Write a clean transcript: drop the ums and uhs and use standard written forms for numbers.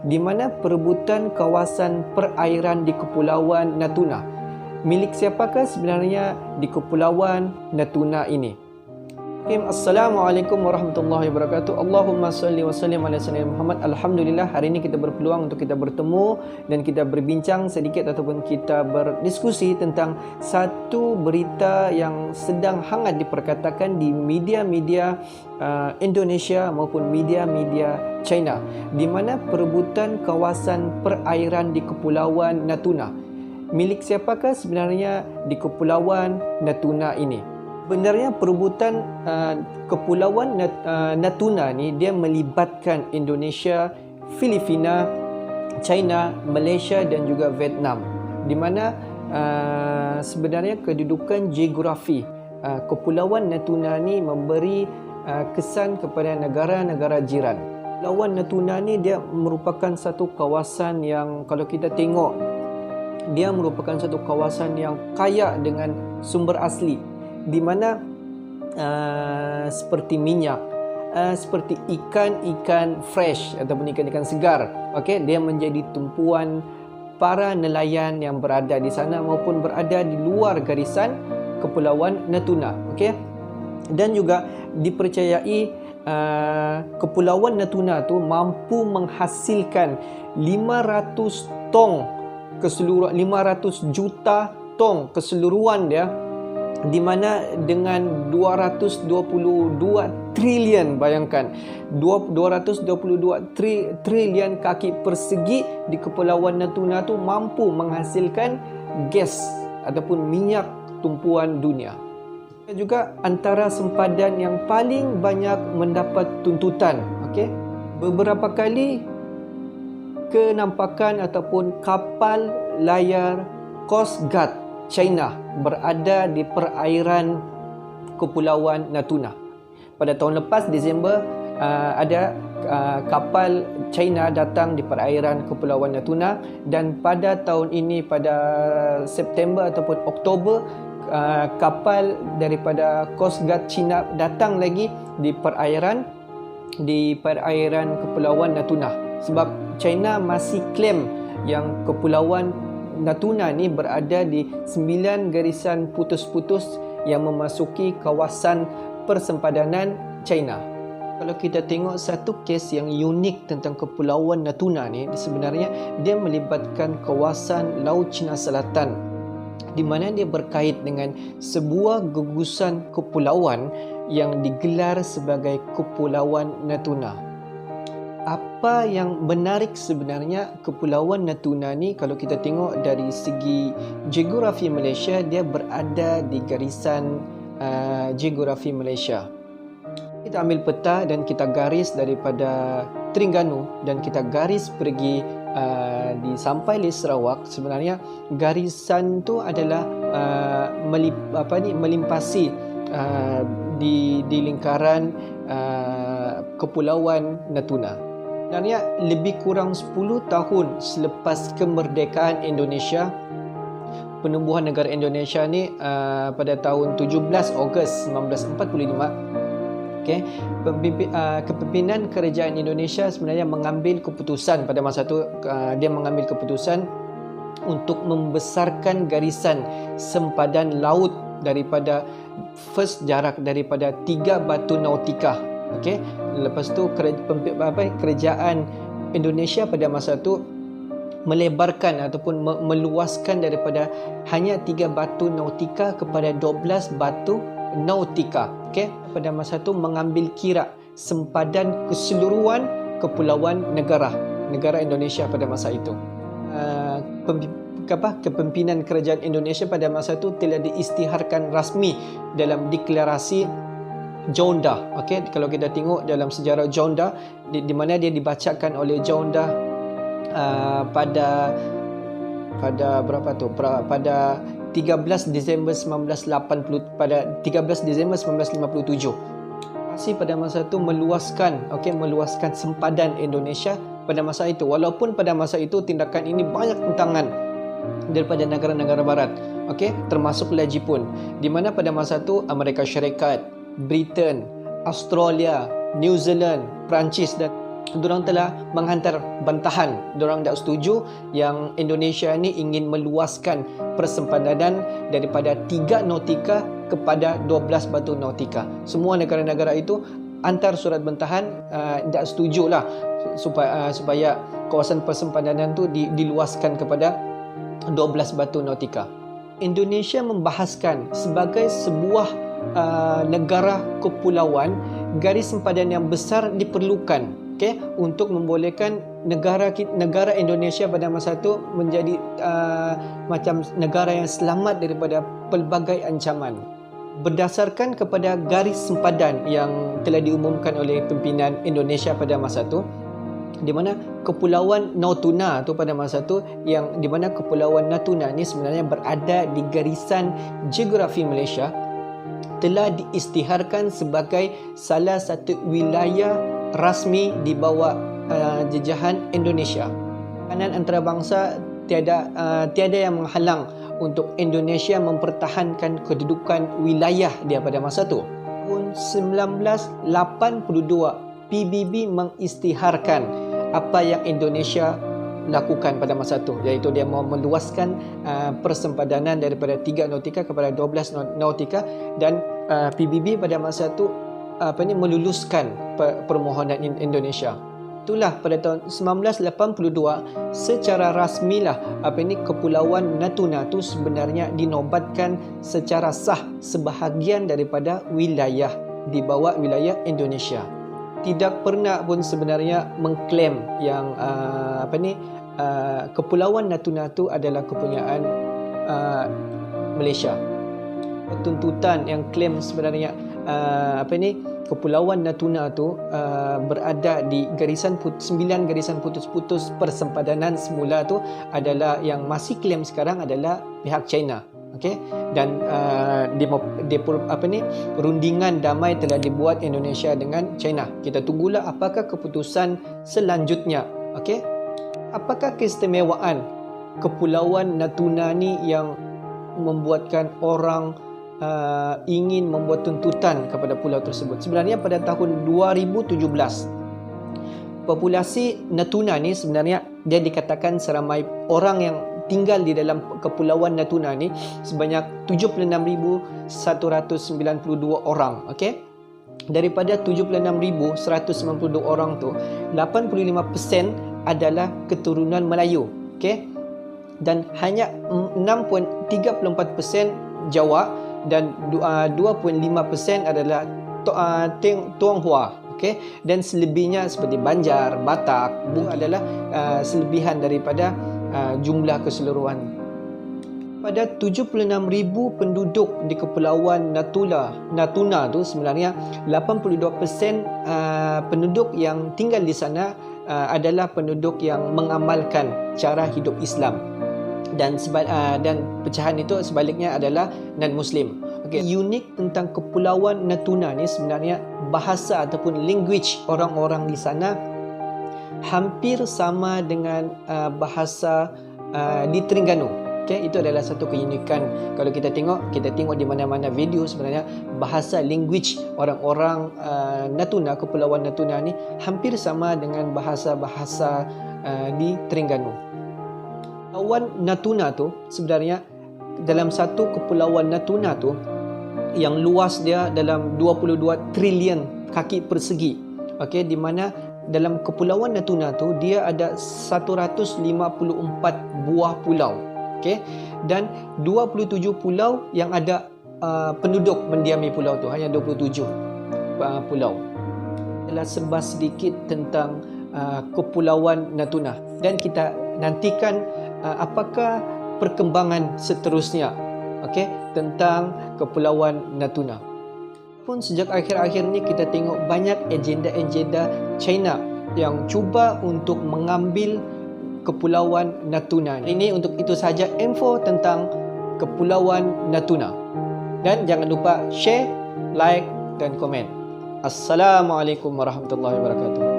di mana perebutan kawasan perairan di Kepulauan Natuna. Milik siapakah sebenarnya di Kepulauan Natuna ini? Assalamualaikum warahmatullahi wabarakatuh. Allahumma salli wa sallim ala sayyidina Muhammad. Alhamdulillah, hari ini kita berpeluang untuk kita bertemu dan kita berbincang sedikit ataupun kita berdiskusi tentang satu berita yang sedang hangat diperkatakan di media-media Indonesia maupun media-media China, di mana perebutan kawasan perairan di Kepulauan Natuna. Milik siapakah sebenarnya di Kepulauan Natuna ini? Sebenarnya perebutan Kepulauan Natuna ni dia melibatkan Indonesia, Filipina, China, Malaysia dan juga Vietnam, di mana sebenarnya kedudukan geografi Kepulauan Natuna ni memberi kesan kepada negara-negara jiran. Kepulauan Natuna ni dia merupakan satu kawasan yang, kalau kita tengok, dia merupakan satu kawasan yang kaya dengan sumber asli, di mana seperti minyak, seperti ikan-ikan fresh ataupun ikan-ikan segar, okey, dia menjadi tumpuan para nelayan yang berada di sana maupun berada di luar garisan Kepulauan Natuna, okey. Dan juga dipercayai Kepulauan Natuna tu mampu menghasilkan 500 tong keseluruhan, 500 juta tong keseluruhan dia, di mana dengan 222 trilion, bayangkan 222 trilion kaki persegi di Kepulauan Natuna tu mampu menghasilkan gas ataupun minyak tumpuan dunia. Juga antara sempadan yang paling banyak mendapat tuntutan, okey. Beberapa kali kenampakan ataupun kapal layar Coast Guard China berada di perairan Kepulauan Natuna. Pada tahun lepas, Disember, ada kapal China datang di perairan Kepulauan Natuna, dan pada tahun ini, pada September ataupun Oktober, kapal daripada Coast Guard China datang lagi di perairan Kepulauan Natuna, sebab China masih klaim yang Kepulauan Natuna ni berada di 9 garisan putus-putus yang memasuki kawasan persempadanan China. Kalau kita tengok satu kes yang unik tentang Kepulauan Natuna ni, sebenarnya dia melibatkan kawasan Laut Cina Selatan, di mana dia berkait dengan sebuah gugusan kepulauan yang digelar sebagai Kepulauan Natuna. Apa yang menarik sebenarnya Kepulauan Natuna ni, kalau kita tengok dari segi geografi Malaysia, dia berada di garisan geografi Malaysia. Kita ambil peta dan kita garis daripada Terengganu dan kita garis pergi sampai di Sarawak. Sebenarnya garisan tu adalah melimpasi di lingkaran Kepulauan Natuna. Sebenarnya lebih kurang 10 tahun selepas kemerdekaan Indonesia, penubuhan negara Indonesia ni pada tahun 17 Ogos 1945, okay, kepimpinan kerajaan Indonesia sebenarnya mengambil keputusan pada masa itu, dia mengambil keputusan untuk membesarkan garisan sempadan laut daripada jarak daripada 3 batu nautika. Okey, lepas tu kerajaan Indonesia pada masa itu melebarkan ataupun meluaskan daripada hanya 3 batu nautika kepada 12 batu nautika. Okey, pada masa itu mengambil kira sempadan keseluruhan kepulauan negara Indonesia pada masa itu. Kepimpinan kerajaan Indonesia pada masa itu telah diisytiharkan rasmi dalam deklarasi Jaundah. Okey, kalau kita tengok dalam sejarah Jaundah, di mana dia dibacakan oleh Jaundah pada berapa tu? Pada 13 Disember 1957. Masih pada masa itu meluaskan sempadan Indonesia pada masa itu. Walaupun pada masa itu tindakan ini banyak tentangan daripada negara-negara barat, okey, termasuklah Jepun, di mana pada masa itu Amerika Syarikat, Britain, Australia, New Zealand, Perancis dan Diorang telah menghantar bantahan. Diorang tak setuju yang Indonesia ni ingin meluaskan persempadan daripada 3 nautika kepada 12 batu nautika. Semua negara-negara itu hantar surat bantahan, tak setujulah supaya kawasan persempadan tu diluaskan kepada 12 batu nautika. Indonesia membahaskan sebagai sebuah negara kepulauan, garis sempadan yang besar diperlukan, untuk membolehkan negara Indonesia pada masa itu menjadi macam negara yang selamat daripada pelbagai ancaman. Berdasarkan kepada garis sempadan yang telah diumumkan oleh pimpinan Indonesia pada masa itu, di mana Kepulauan Natuna tu pada masa tu, yang di mana Kepulauan Natuna ni sebenarnya berada di garisan geografi Malaysia, telah diisytiharkan sebagai salah satu wilayah rasmi di bawah jajahan Indonesia. Kanan antarabangsa tiada yang menghalang untuk Indonesia mempertahankan kedudukan wilayah dia pada masa itu. Tahun 1982 PBB mengisytiharkan apa yang Indonesia lakukan pada masa itu, iaitu dia mau meluaskan persempadanan daripada 3 nautika kepada 12 nautika, dan PBB pada masa itu meluluskan permohonan Indonesia. Itulah pada tahun 1982 secara rasmilah Kepulauan Natuna tu sebenarnya dinobatkan secara sah sebahagian daripada wilayah di bawah wilayah Indonesia. Tidak pernah pun sebenarnya mengklaim yang Kepulauan Natuna tu adalah kepunyaan Malaysia. Tuntutan yang klaim sebenarnya Kepulauan Natuna tu berada di 9 garisan putus-putus persempadanan semula tu adalah yang masih klaim sekarang adalah pihak China. Dan rundingan damai telah dibuat Indonesia dengan China. Kita tunggulah apakah keputusan selanjutnya. Apakah keistimewaan Kepulauan Natuna ni yang membuatkan orang ingin membuat tuntutan kepada pulau tersebut? Sebenarnya pada tahun 2017 populasi Natuna ni sebenarnya dia dikatakan seramai orang yang tinggal di dalam Kepulauan Natuna ni sebanyak 76,192 orang. Daripada 76,192 orang tu 85% adalah keturunan Melayu, dan hanya 6.34% Jawa dan 2.5% adalah Tionghoa, dan selebihnya seperti Banjar, Batak, adalah selebihan daripada jumlah keseluruhan. Pada 76,000 penduduk di Kepulauan Natuna tu sebenarnya 82% penduduk yang tinggal di sana adalah penduduk yang mengamalkan cara hidup Islam, dan pecahan itu sebaliknya adalah non-Muslim. Unik tentang Kepulauan Natuna ni sebenarnya bahasa ataupun language orang-orang di sana hampir sama dengan bahasa di Terengganu. Itu adalah satu keunikan. Kalau kita tengok di mana-mana video, sebenarnya bahasa language orang-orang Natuna, Kepulauan Natuna ni hampir sama dengan bahasa-bahasa di Terengganu. Kepulauan Natuna tu sebenarnya dalam satu Kepulauan Natuna tu yang luas dia dalam 22 trilion kaki persegi. Di mana dalam Kepulauan Natuna tu dia ada 154 buah pulau. Dan 27 pulau yang ada penduduk mendiami pulau tu, hanya 27 pulau. Adalah serba sedikit tentang Kepulauan Natuna, dan kita nantikan apakah perkembangan seterusnya tentang Kepulauan Natuna. Pun sejak akhir-akhir ni kita tengok banyak agenda-agenda China yang cuba untuk mengambil Kepulauan Natuna. Ini untuk itu saja info tentang Kepulauan Natuna. Dan jangan lupa share, like dan komen. Assalamualaikum warahmatullahi wabarakatuh.